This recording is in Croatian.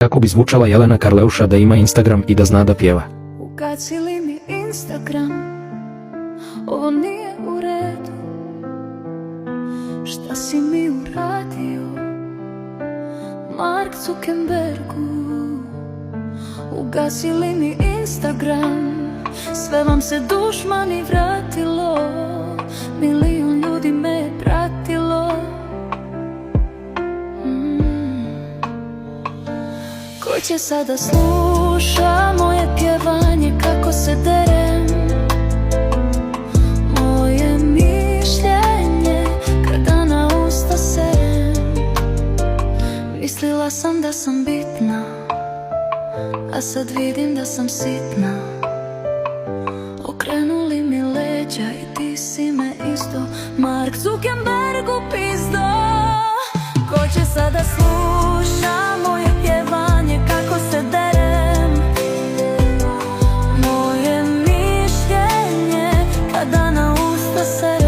Kako bi zvučala Jelena Karleuša da ima Instagram i da zna da pjeva? Ugasili mi Instagram, ovo nije u redu. Šta si mi uradio, Mark Zuckerbergu? Ugasili mi Instagram, sve vam se dušmani vratilo, milion ljudi me je pratilo. Ko će sada sluša moje pjevanje, kako se derem, moje mišljenje kada na usta serem. Mislila sam da sam bitna, a sad vidim da sam sitna. Okrenuli mi leđa i ti si me isto, Mark Zuckerbergu pizdo. Ko će sada sluša moje pjevanje, kako se derem, moje mišljenje kada na usta se